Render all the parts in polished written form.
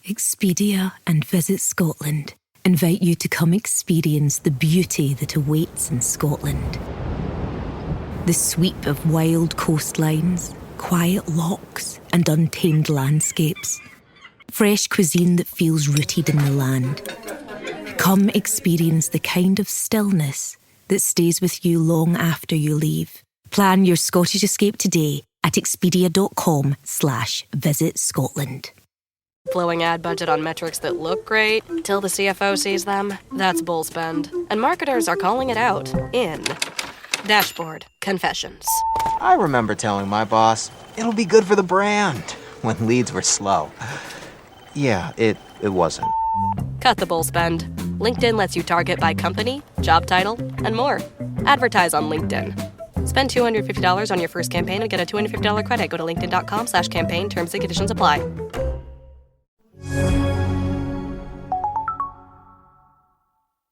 Expedia and Visit Scotland invite you to come experience the beauty that awaits in Scotland. The sweep of wild coastlines, quiet lochs, and untamed landscapes. Fresh cuisine that feels rooted in the land. Come experience the kind of stillness that stays with you long after you leave. Plan your Scottish escape today at expedia.com/Visit Scotland. Blowing ad budget on metrics that look great till the CFO sees them. That's bull spend. And marketers are calling it out in Dashboard Confessions. I remember telling my boss, it'll be good for the brand, when leads were slow. Yeah, it wasn't. Cut the bull spend. LinkedIn lets you target by company, job title, and more. Advertise on LinkedIn. Spend $250 on your first campaign and get a $250 credit. Go to linkedin.com/campaign. Terms and conditions apply.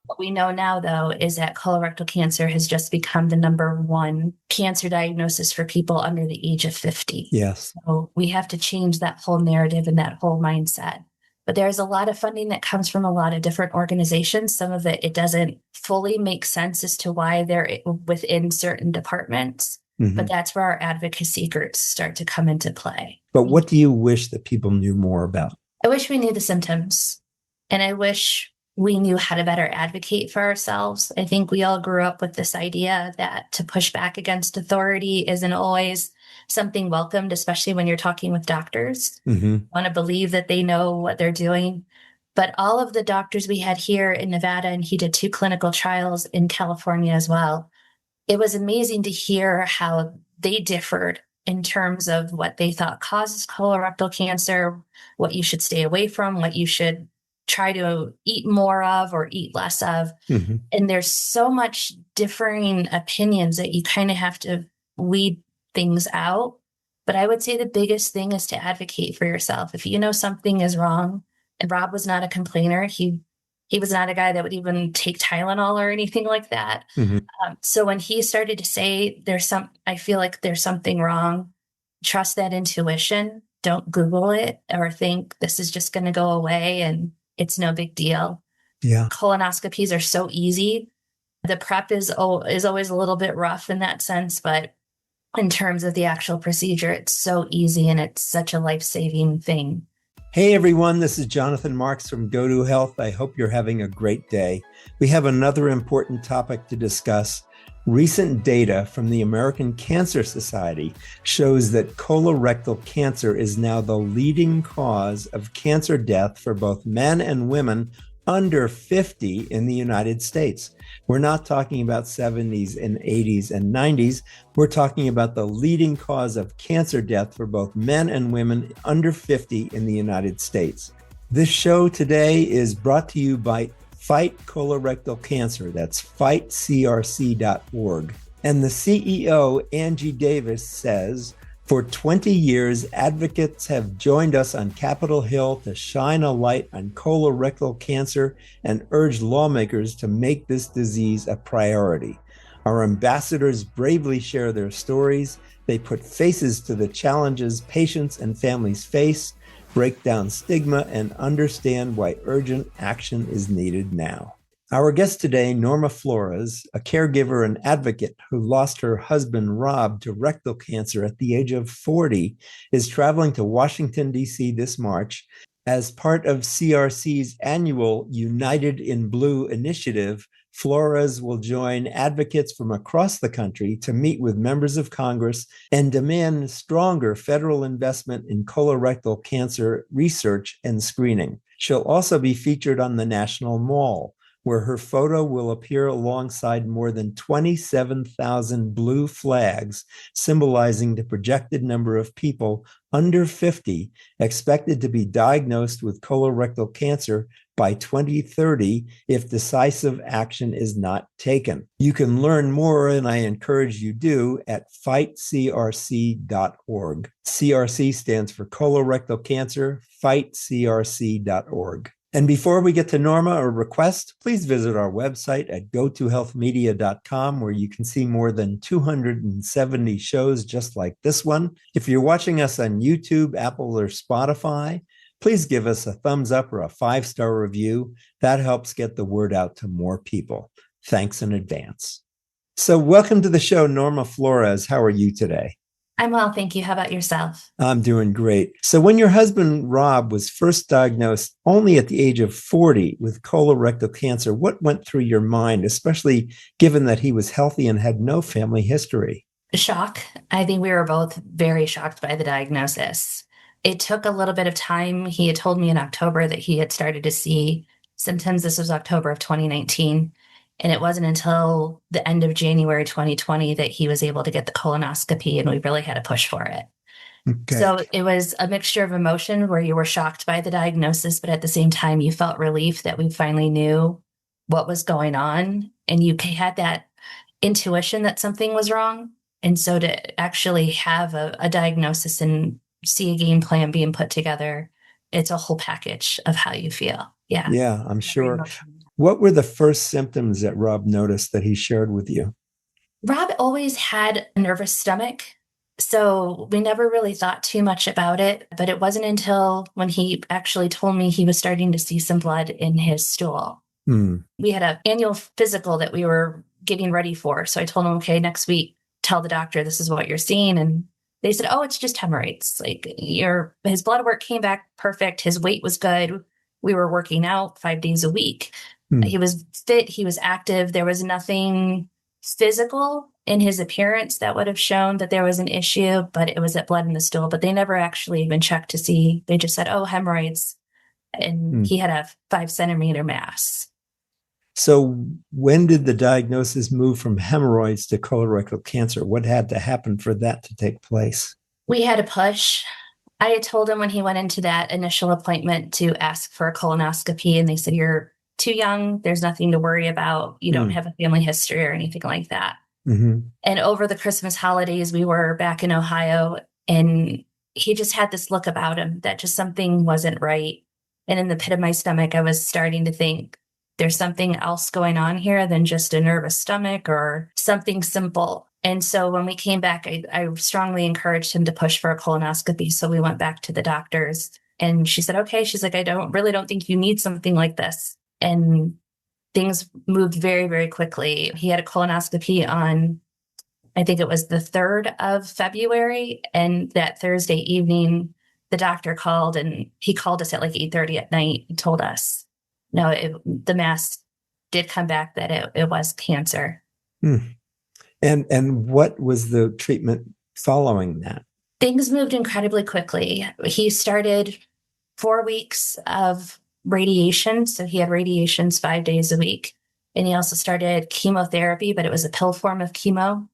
What we know now, though, is that colorectal cancer has just become the number one cancer diagnosis for people under the age of 50. Yes. So we have to change that whole narrative and that whole mindset. But there's a lot of funding that comes from a lot of different organizations. Some of it doesn't fully make sense as to why they're within certain departments. Mm-hmm. But that's where our advocacy groups start to come into play. But what do you wish that people knew more about? I wish we knew the symptoms, and I wish we knew how to better advocate for ourselves. I think we all grew up with this idea that to push back against authority isn't always something welcomed, especially when you're talking with doctors. Mm-hmm. Want to believe that they know what they're doing. But all of the doctors we had here in Nevada, and he did 2 clinical trials in California as well, it was amazing to hear how they differed in terms of what they thought causes colorectal cancer, what you should stay away from, what you should try to eat more of or eat less of. Mm-hmm. And there's so much differing opinions that you kind of have to weed things out. But I would say the biggest thing is to advocate for yourself. If you know something is wrong, and Rob was not a complainer, he was not a guy that would even take Tylenol or anything like that. Mm-hmm. So when he started to say I feel like there's something wrong, trust that intuition. Don't Google it or think this is just going to go away and it's no big deal. Yeah. Colonoscopies are so easy. The prep is always a little bit rough in that sense, but in terms of the actual procedure, it's so easy and it's such a life-saving thing. Hey everyone, this is Jonathan Marks from Go To Health. I hope you're having a great day. We have another important topic to discuss. Recent data from the American Cancer Society shows that colorectal cancer is now the leading cause of cancer death for both men and women under 50 in the United States. We're not talking about 70s and 80s and 90s. We're talking about the leading cause of cancer death for both men and women under 50 in the United States. This show today is brought to you by Fight Colorectal Cancer. That's fightcrc.org. And the CEO, Angie Davis, says, for 20 years, advocates have joined us on Capitol Hill to shine a light on colorectal cancer and urge lawmakers to make this disease a priority. Our ambassadors bravely share their stories. They put faces to the challenges patients and families face, break down stigma, and understand why urgent action is needed now. Our guest today, Norma Flores, a caregiver and advocate who lost her husband, Rob, to rectal cancer at the age of 40, is traveling to Washington, D.C. this March. As part of CRC's annual United in Blue initiative, Flores will join advocates from across the country to meet with members of Congress and demand stronger federal investment in colorectal cancer research and screening. She'll also be featured on the National Mall, where her photo will appear alongside more than 27,000 blue flags, symbolizing the projected number of people under 50 expected to be diagnosed with colorectal cancer by 2030 if decisive action is not taken. You can learn more, and I encourage you do, at fightcrc.org. CRC stands for colorectal cancer, fightcrc.org. And before we get to Norma or request, please visit our website at gotohealthmedia.com, where you can see more than 270 shows just like this one. If you're watching us on YouTube, Apple, or Spotify, please give us a thumbs up or a 5-star review. That helps get the word out to more people. Thanks in advance. So welcome to the show, Norma Flores. How are you today? I'm well, thank you. How about yourself? I'm doing great. So when your husband, Rob, was first diagnosed only at the age of 40 with colorectal cancer, what went through your mind, especially given that he was healthy and had no family history? Shock. I think we were both very shocked by the diagnosis. It took a little bit of time. He had told me in October that he had started to see symptoms. This was October of 2019. And it wasn't until the end of January 2020 that he was able to get the colonoscopy, and we really had to push for it. Okay. So it was a mixture of emotion where you were shocked by the diagnosis, but at the same time, you felt relief that we finally knew what was going on. And you had that intuition that something was wrong. And so to actually have a diagnosis and see a game plan being put together, it's a whole package of how you feel. Yeah. Yeah, I'm sure. What were the first symptoms that Rob noticed that he shared with you? Rob always had a nervous stomach, so we never really thought too much about it. But it wasn't until when he actually told me he was starting to see some blood in his stool. We had an annual physical that we were getting ready for. So I told him, okay, next week, tell the doctor this is what you're seeing. And they said, oh, it's just hemorrhoids. Like his blood work came back perfect. His weight was good. We were working out 5 days a week. He was fit. He was active. There was nothing physical in his appearance that would have shown that there was an issue, but it was that blood in the stool. But they never actually even checked to see. They just said, oh, hemorrhoids. And he had a 5-centimeter mass. So when did the diagnosis move from hemorrhoids to colorectal cancer? What had to happen for that to take place? We had to push. I had told him when he went into that initial appointment to ask for a colonoscopy, and they said, you're too young. There's nothing to worry about. You don't have a family history or anything like that. And over the Christmas holidays, we were back in Ohio, and he just had this look about him that just something wasn't right. And in the pit of my stomach, I was starting to think there's something else going on here than just a nervous stomach or something simple. And so when we came back, I strongly encouraged him to push for a colonoscopy. So we went back to the doctors, and she said, okay. She's like, I don't think you need something like this. And things moved very, very quickly. He had a colonoscopy on, I think it was the 3rd of February. And that Thursday evening, the doctor called, and he called us at like 8:30 at night and told us, no, the mass did come back that it was cancer. And what was the treatment following that? Things moved incredibly quickly. He started 4 weeks of radiation. So he had radiations 5 days a week. And he also started chemotherapy, but it was a pill form of chemo.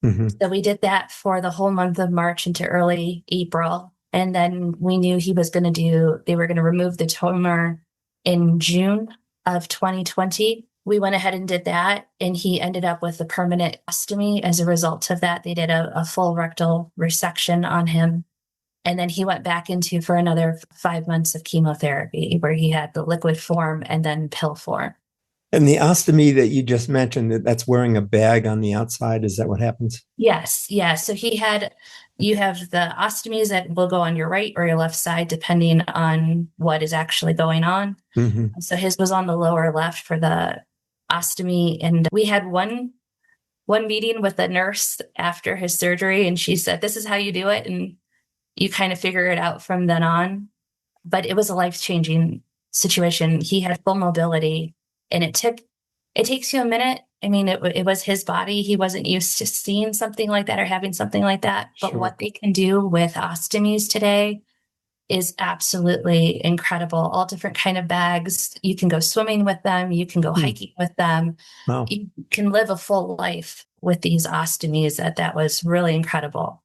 So we did that for the whole month of March into early April. And then we knew they were going to remove the tumor in June of 2020. We went ahead and did that. And he ended up with a permanent ostomy as a result of that. They did a full rectal resection on him. And then he went back for another 5 months of chemotherapy where he had the liquid form and then pill form. And the ostomy that you just mentioned, that's wearing a bag on the outside. Is that what happens? Yes. Yeah. So you have the ostomies that will go on your right or your left side, depending on what is actually going on. So his was on the lower left for the ostomy. And we had one meeting with a nurse after his surgery, and she said, this is how you do it. And you kind of figure it out from then on. But it was a life-changing situation. He had full mobility, and it takes you a minute. I mean, it was his body. He wasn't used to seeing something like that or having something like that. But what they can do with ostomies today is absolutely incredible. All different kind of bags. You can go swimming with them. You can go hiking with them. Wow. You can live a full life with these ostomies. That was really incredible.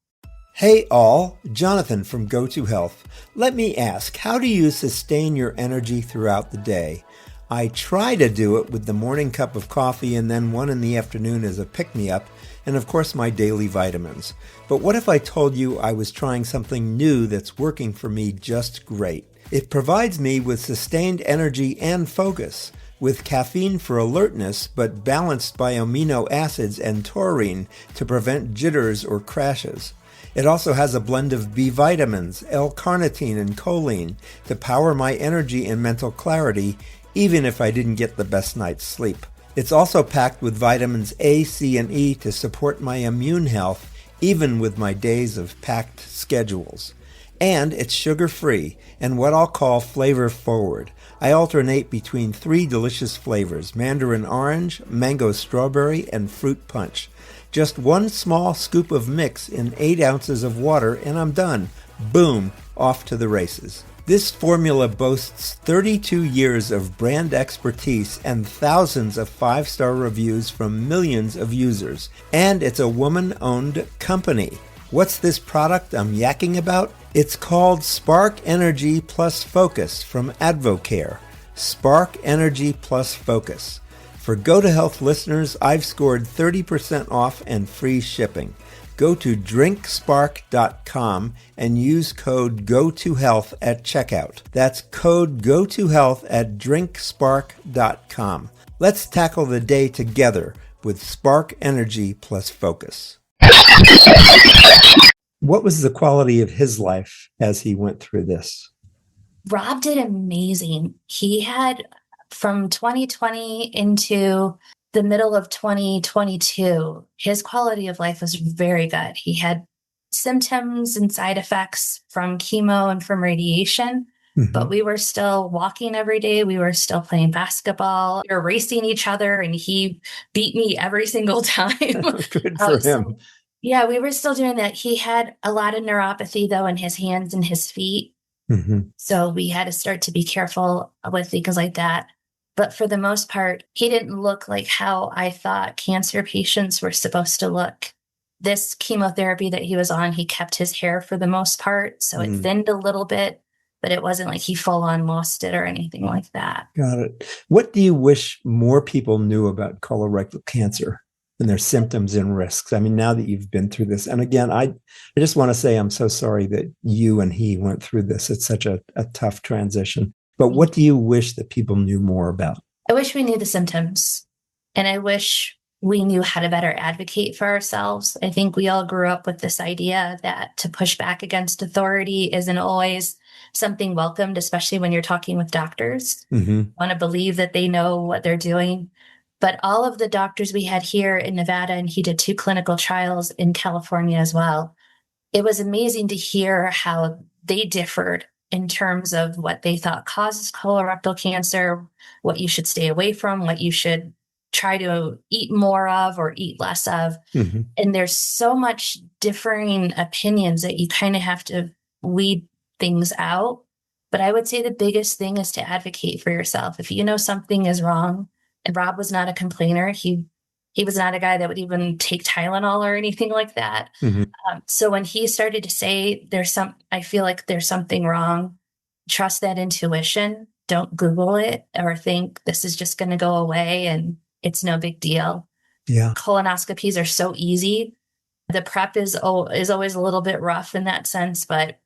Hey all, Jonathan from Go2 Health. Let me ask, how do you sustain your energy throughout the day? I try to do it with the morning cup of coffee and then one in the afternoon as a pick-me-up, and of course my daily vitamins. But what if I told you I was trying something new that's working for me just great? It provides me with sustained energy and focus, with caffeine for alertness, but balanced by amino acids and taurine to prevent jitters or crashes. It also has a blend of B vitamins, L-carnitine, and choline to power my energy and mental clarity, even if I didn't get the best night's sleep. It's also packed with vitamins A, C, and E to support my immune health, even with my days of packed schedules. And it's sugar-free and what I'll call flavor-forward. I alternate between 3 delicious flavors: mandarin orange, mango strawberry, and fruit punch. Just 1 small scoop of mix in 8 ounces of water and I'm done. Boom, off to the races. This formula boasts 32 years of brand expertise and thousands of 5-star reviews from millions of users. And it's a woman-owned company. What's this product I'm yakking about? It's called Spark Energy Plus Focus from Advocare. Spark Energy Plus Focus. For Go to Health listeners, I've scored 30% off and free shipping. Go to drinkspark.com and use code GoToHealth at checkout. That's code GoToHealth at drinkspark.com. Let's tackle the day together with Spark Energy Plus Focus. What was the quality of his life as he went through this? Rob did amazing. He had, from 2020 into the middle of 2022, his quality of life was very good. He had symptoms and side effects from chemo and from radiation, but we were still walking every day. We were still playing basketball. We were racing each other, and he beat me every single time. Good for him. Yeah, we were still doing that. He had a lot of neuropathy, though, in his hands and his feet. So we had to start to be careful with things like that. But for the most part, he didn't look like how I thought cancer patients were supposed to look. This chemotherapy that he was on, he kept his hair for the most part. So it thinned a little bit, but it wasn't like he full on lost it or anything like that. Got it. What do you wish more people knew about colorectal cancer and their symptoms and risks? I mean, now that you've been through this, and again, I just want to say I'm so sorry that you and he went through this. It's such a tough transition. But what do you wish that people knew more about? I wish we knew the symptoms, and I wish we knew how to better advocate for ourselves. I think we all grew up with this idea that to push back against authority isn't always something welcomed, especially when you're talking with doctors. Want to believe that they know what they're doing. But all of the doctors we had here in Nevada, and he did 2 clinical trials in California as well, it was amazing to hear how they differed in terms of what they thought causes colorectal cancer, what you should stay away from, what you should try to eat more of or eat less of. And there's so much differing opinions that you kind of have to weed things out. But I would say the biggest thing is to advocate for yourself. If you know something is wrong, and Rob was not a complainer, he was not a guy that would even take Tylenol or anything like that. So when he started to say, I feel like there's something wrong, trust that intuition. Don't Google it or think this is just going to go away and it's no big deal. Yeah. Colonoscopies are so easy. The prep is always a little bit rough in that sense, but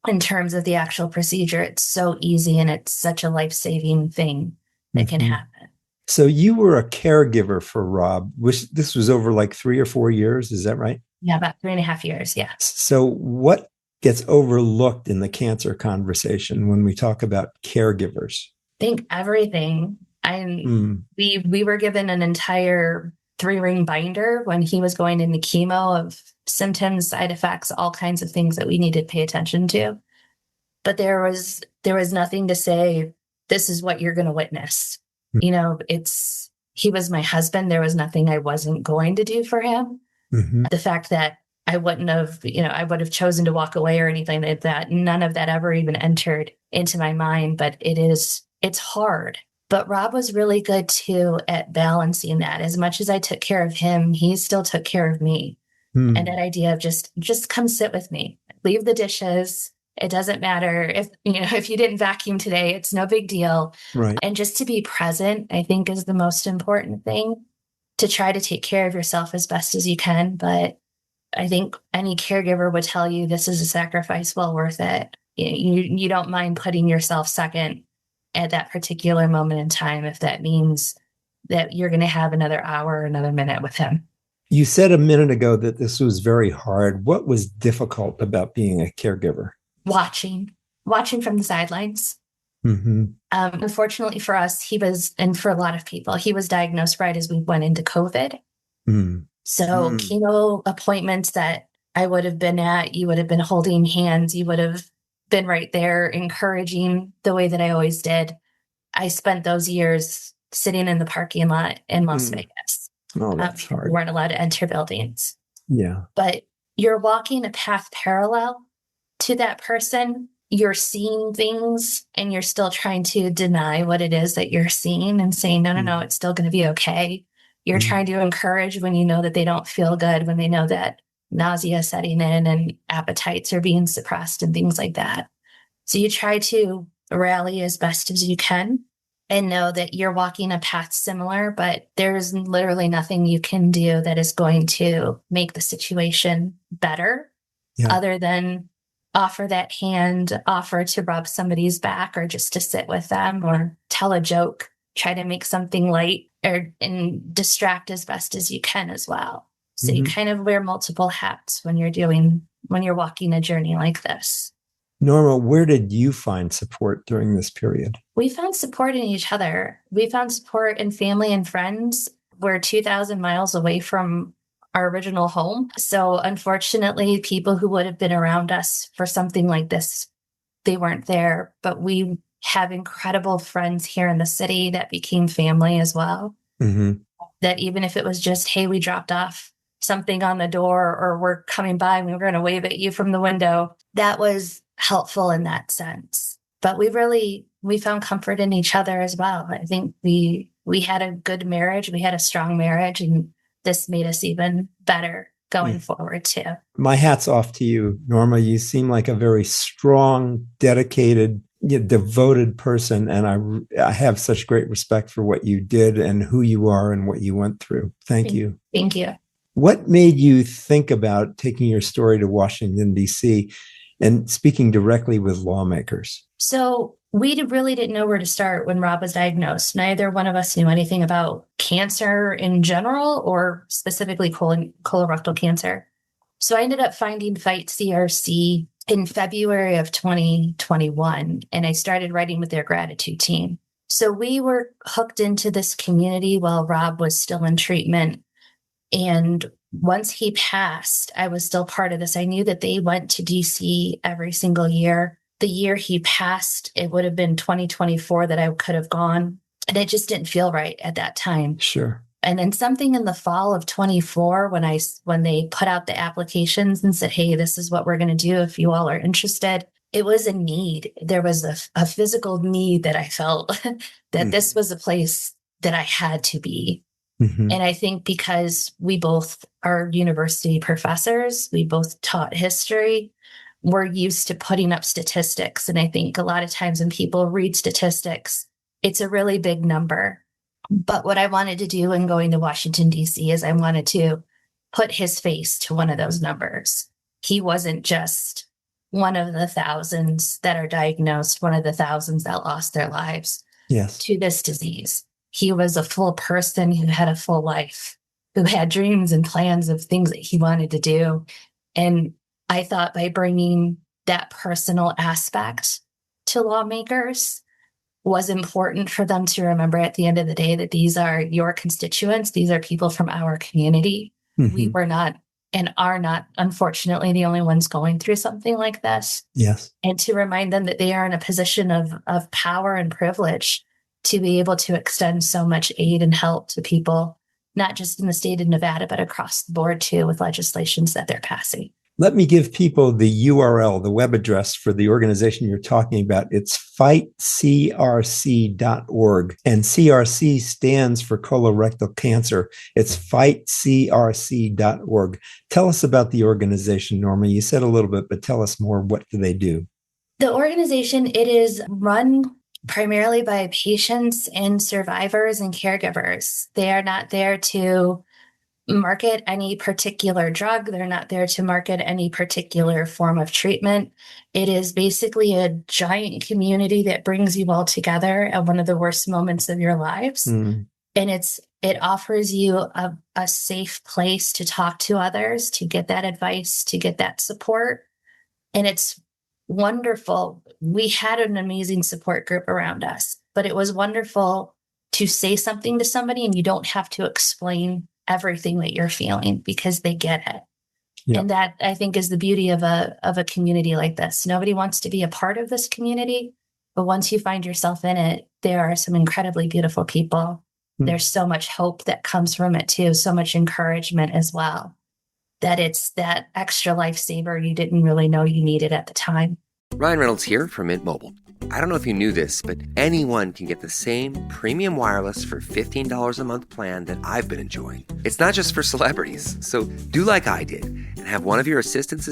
in terms of the actual procedure, it's so easy and it's such a life-saving thing that can happen. So you were a caregiver for Rob, which this was over like 3 or 4 years. Is that right? Yeah, about 3.5 years. Yeah. So what gets overlooked in the cancer conversation when we talk about caregivers? I think everything. We were given an entire 3-ring binder when he was going into chemo of symptoms, side effects, all kinds of things that we needed to pay attention to. But there was nothing to say, this is what you're going to witness. You know, he was my husband. There was nothing I wasn't going to do for him. The fact that I would have chosen to walk away or anything like that, none of that ever even entered into my mind, but it's hard. But Rob was really good too at balancing that. As much as I took care of him, he still took care of me. And that idea of just come sit with me, leave the dishes. It doesn't matter if you didn't vacuum today, it's no big deal. Right. And just to be present, I think, is the most important thing, to try to take care of yourself as best as you can. But I think any caregiver would tell you this is a sacrifice well worth it. You don't mind putting yourself second at that particular moment in time if that means that you're going to have another hour or another minute with him. You said a minute ago that this was very hard. What was difficult about being a caregiver? Watching from the sidelines. Mm-hmm. Unfortunately for us, and for a lot of people, he was diagnosed right as we went into COVID. Mm. So chemo appointments that I would have been at, you would have been holding hands, you would have been right there encouraging the way that I always did. I spent those years sitting in the parking lot in Las Vegas. Oh, that's hard. We weren't allowed to enter buildings. Yeah. But you're walking a path parallel to that person. You're seeing things and you're still trying to deny what it is that you're seeing and saying, no, it's still going to be okay. You're trying to encourage when you know that they don't feel good, when they know that nausea is setting in and appetites are being suppressed and things like that. So you try to rally as best as you can and know that you're walking a path similar, but there's literally nothing you can do that is going to make the situation better other than offer that hand, offer to rub somebody's back or just to sit with them or tell a joke, try to make something light and distract as best as you can as well. So you kind of wear multiple hats when you're walking a journey like this. Norma, where did you find support during this period? We found support in each other. We found support in family and friends. We're 2,000 miles away from our original home. So unfortunately, people who would have been around us for something like this, they weren't there. But we have incredible friends here in the city that became family as well. Mm-hmm. That even if it was just, hey, we dropped off something on the door or we're coming by and we were going to wave at you from the window, that was helpful in that sense. But we found comfort in each other as well. I think we had a good marriage. We had a strong marriage, and this made us even better going forward too. My hat's off to you, Norma. You seem like a very strong, dedicated, devoted person. And I have such great respect for what you did and who you are and what you went through. Thank you. Thank you. What made you think about taking your story to Washington, D.C. and speaking directly with lawmakers? So we really didn't know where to start when Rob was diagnosed. Neither one of us knew anything about cancer in general or specifically colorectal cancer. So I ended up finding Fight CRC in February of 2021, and I started writing with their gratitude team. So we were hooked into this community while Rob was still in treatment. And once he passed, I was still part of this. I knew that they went to DC every single year. The year he passed, it would have been 2024 that I could have gone. And it just didn't feel right at that time. Sure. And then something in the fall of 24, when they put out the applications and said, hey, this is what we're going to do if you all are interested, it was a need. There was a physical need that I felt that this was a place that I had to be. Mm-hmm. And I think because we both are university professors, we both taught history, we're used to putting up statistics. And I think a lot of times when people read statistics, it's a really big number. But what I wanted to do in going to Washington, D.C. is I wanted to put his face to one of those numbers. He wasn't just one of the thousands that are diagnosed, one of the thousands that lost their lives to this disease. He was a full person who had a full life, who had dreams and plans of things that he wanted to do. And I thought by bringing that personal aspect to lawmakers was important for them to remember at the end of the day that these are your constituents. These are people from our community. Mm-hmm. We were not and are not, unfortunately, the only ones going through something like this. Yes. And to remind them that they are in a position of power and privilege to be able to extend so much aid and help to people, not just in the state of Nevada, but across the board too, with legislations that they're passing. Let me give people the URL, the web address for the organization you're talking about. It's fightcrc.org. And CRC stands for colorectal cancer. It's fightcrc.org. Tell us about the organization, Norma. You said a little bit, but tell us more. What do they do? The organization, it is run primarily by patients and survivors and caregivers. They are not there to market any particular drug. They're not there to market any particular form of treatment. It is basically a giant community that brings you all together at one of the worst moments of your lives. And it offers you a safe place to talk to others, to get that advice, to get that support. And it's wonderful. We had an amazing support group around us, but it was wonderful to say something to somebody and you don't have to explain everything that you're feeling because they get it. Yeah. And that, I think, is the beauty of a community like this. Nobody wants to be a part of this community, but once you find yourself in it, there are some incredibly beautiful people. There's so much hope that comes from it too, so much encouragement as well, that it's that extra lifesaver you didn't really know you needed at the time. Ryan Reynolds here from Mint Mobile. I don't know if you knew this, but anyone can get the same premium wireless for $15 a month plan that I've been enjoying. It's not just for celebrities. So do like I did and have one of your assistants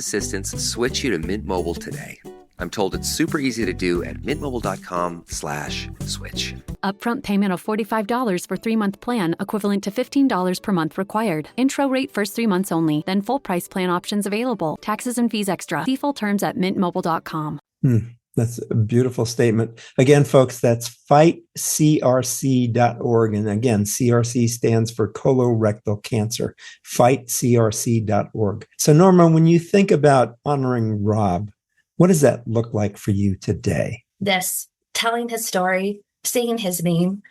switch you to Mint Mobile today. I'm told it's super easy to do at mintmobile.com/switch. Upfront payment of $45 for 3-month plan, equivalent to $15 per month required. Intro rate first 3 months only, then full price plan options available. Taxes and fees extra. See full terms at mintmobile.com. That's a beautiful statement. Again, folks, that's fightcrc.org. And again, CRC stands for colorectal cancer, fightcrc.org. So Norma, when you think about honoring Rob, what does that look like for you today? This, telling his story, saying his name.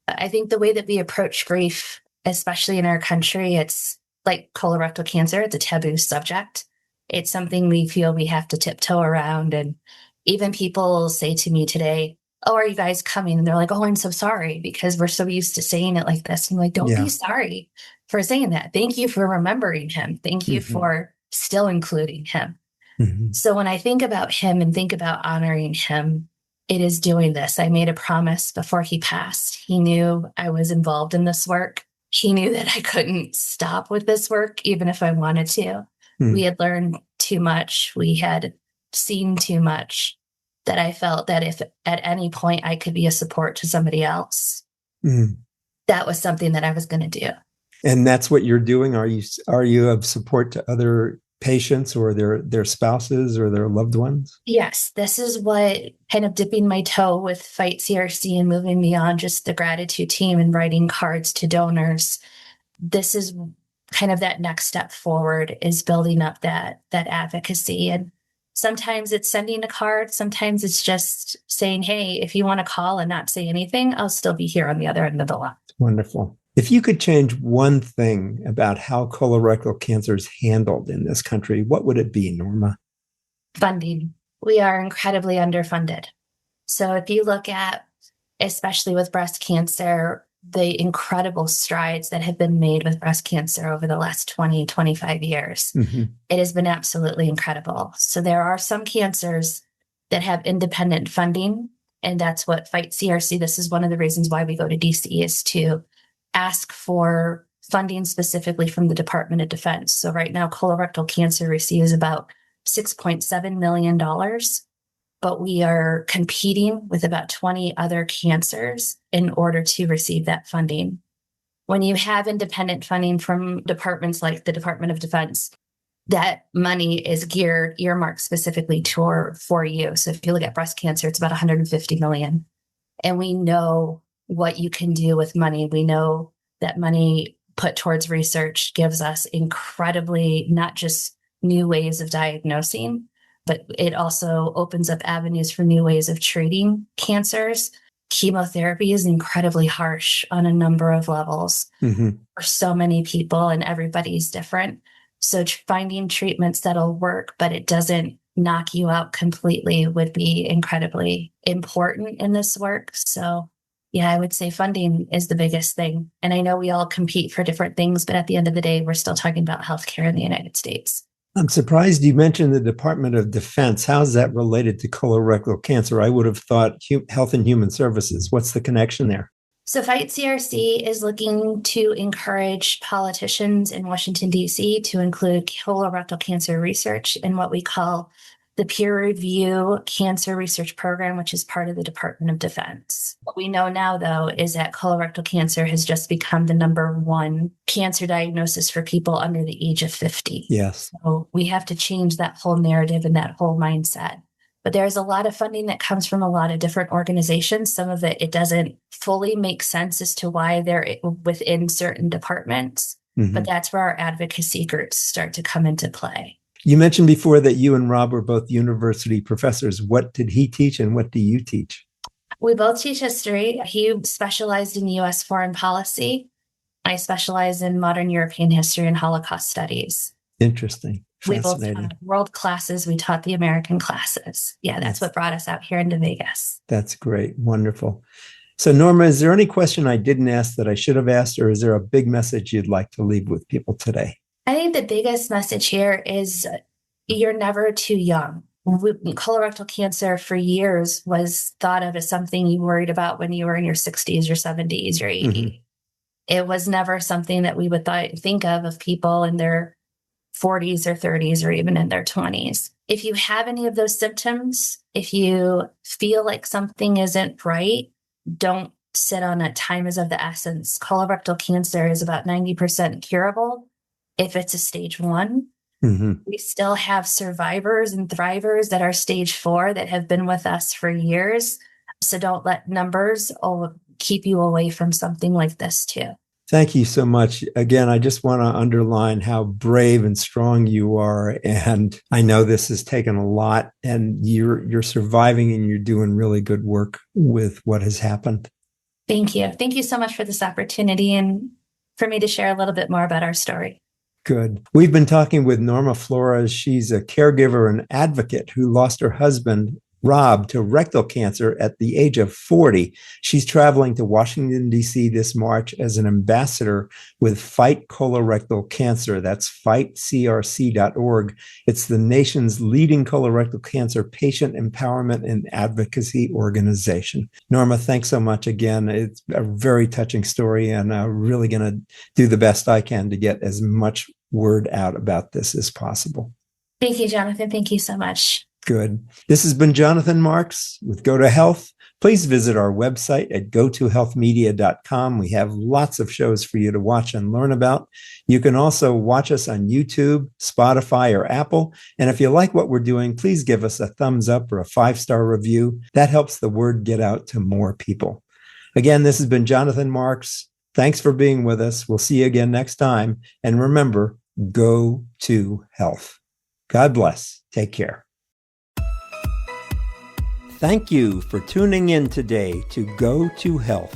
I think the way that we approach grief, especially in our country, it's like colorectal cancer. It's a taboo subject. It's something we feel we have to tiptoe around. And even people say to me today, "Oh, are you guys coming?" And they're like, "Oh, I'm so sorry," because we're so used to saying it like this. And I'm like, don't be sorry for saying that. Thank you for remembering him. Thank you for still including him. So when I think about him and think about honoring him, it is doing this. I made a promise before he passed. He knew I was involved in this work. He knew that I couldn't stop with this work, even if I wanted to. We had learned too much. We had seen too much, that I felt that if at any point I could be a support to somebody else, that was something that I was going to do. And that's what you're doing? Are you of support to other patients or their spouses or their loved ones? Yes, this is what kind of dipping my toe with Fight CRC and moving beyond just the gratitude team and writing cards to donors. This is kind of that next step forward, is building up that advocacy. And sometimes it's sending a card. Sometimes it's just saying, "Hey, if you want to call and not say anything, I'll still be here on the other end of the line." Wonderful. If you could change one thing about how colorectal cancer is handled in this country, what would it be, Norma? Funding. We are incredibly underfunded. So if you look at, especially with breast cancer, the incredible strides that have been made with breast cancer over the last 20, 25 years, it has been absolutely incredible. So there are some cancers that have independent funding, and that's what Fight CRC, this is one of the reasons why we go to DC, is to ask for funding specifically from the Department of Defense. So right now, colorectal cancer receives about $6.7 million, but we are competing with about 20 other cancers in order to receive that funding. When you have independent funding from departments like the Department of Defense, that money is earmarked specifically for you. So if you look at breast cancer, it's about $150 million. And we know what you can do with money. We know that money put towards research gives us incredibly, not just new ways of diagnosing, but it also opens up avenues for new ways of treating cancers. Chemotherapy is incredibly harsh on a number of levels for so many people, and everybody's different. So finding treatments that'll work, but it doesn't knock you out completely, would be incredibly important in this work. So yeah, I would say funding is the biggest thing. And I know we all compete for different things, but at the end of the day, we're still talking about healthcare in the United States. I'm surprised you mentioned the Department of Defense. How's that related to colorectal cancer? I would have thought Health and Human Services. What's the connection there? So Fight CRC is looking to encourage politicians in Washington, D.C. to include colorectal cancer research in what we call the peer review cancer research program, which is part of the Department of Defense. What we know now, though, is that colorectal cancer has just become the #1 cancer diagnosis for people under the age of 50. Yes. So we have to change that whole narrative and that whole mindset. But there's a lot of funding that comes from a lot of different organizations. Some of it doesn't fully make sense as to why they're within certain departments. But that's where our advocacy groups start to come into play. You mentioned before that you and Rob were both university professors. What did he teach and what do you teach? We both teach history. He specialized in U.S. foreign policy. I specialize in modern European history and Holocaust studies. Interesting. We both taught world classes. We taught the American classes. Yeah, that's what brought us out here into Vegas. That's great. Wonderful. So, Norma, is there any question I didn't ask that I should have asked, or is there a big message you'd like to leave with people today? I think the biggest message here is you're never too young. Colorectal cancer for years was thought of as something you worried about when you were in your 60s, your 70s, your 80s. It was never something that we would think of people in their 40s or 30s or even in their 20s. If you have any of those symptoms, if you feel like something isn't right, don't sit on it. Time is of the essence. Colorectal cancer is about 90% curable if it's a stage 1. We still have survivors and thrivers that are stage 4 that have been with us for years. So don't let numbers keep you away from something like this too. Thank you so much. Again, I just want to underline how brave and strong you are. And I know this has taken a lot, and you're surviving and you're doing really good work with what has happened. Thank you. Thank you so much for this opportunity and for me to share a little bit more about our story. Good. We've been talking with Norma Flores. She's a caregiver and advocate who lost her husband, Rob, to rectal cancer at the age of 40. She's traveling to Washington, D.C. this March as an ambassador with Fight Colorectal Cancer. That's fightcrc.org. It's the nation's leading colorectal cancer patient empowerment and advocacy organization. Norma, thanks so much again. It's a very touching story, and I'm really going to do the best I can to get as much word out about this as possible. Thank you, Jonathan. Thank you so much. Good. This has been Jonathan Marks with Go to Health. Please visit our website at gotohealthmedia.com. We have lots of shows for you to watch and learn about. You can also watch us on YouTube, Spotify, or Apple. And if you like what we're doing, please give us a thumbs up or a 5-star review. That helps the word get out to more people. Again, this has been Jonathan Marks. Thanks for being with us. We'll see you again next time. And remember, go to health. God bless. Take care. Thank you for tuning in today to Go to Health.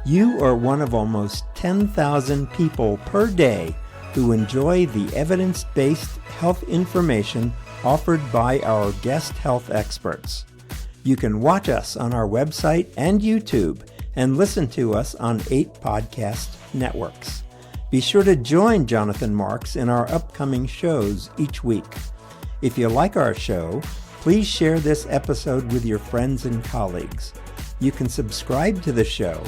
You are one of almost 10,000 people per day who enjoy the evidence-based health information offered by our guest health experts. You can watch us on our website and YouTube and listen to us on 8 podcast networks. Be sure to join Jonathan Marks in our upcoming shows each week. If you like our show, please share this episode with your friends and colleagues. You can subscribe to the show,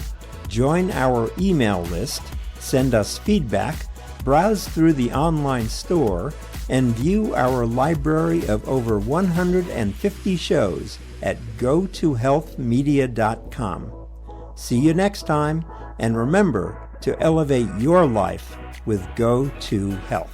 join our email list, send us feedback, browse through the online store, and view our library of over 150 shows at gotohealthmedia.com. See you next time, and remember to elevate your life with Go to Health.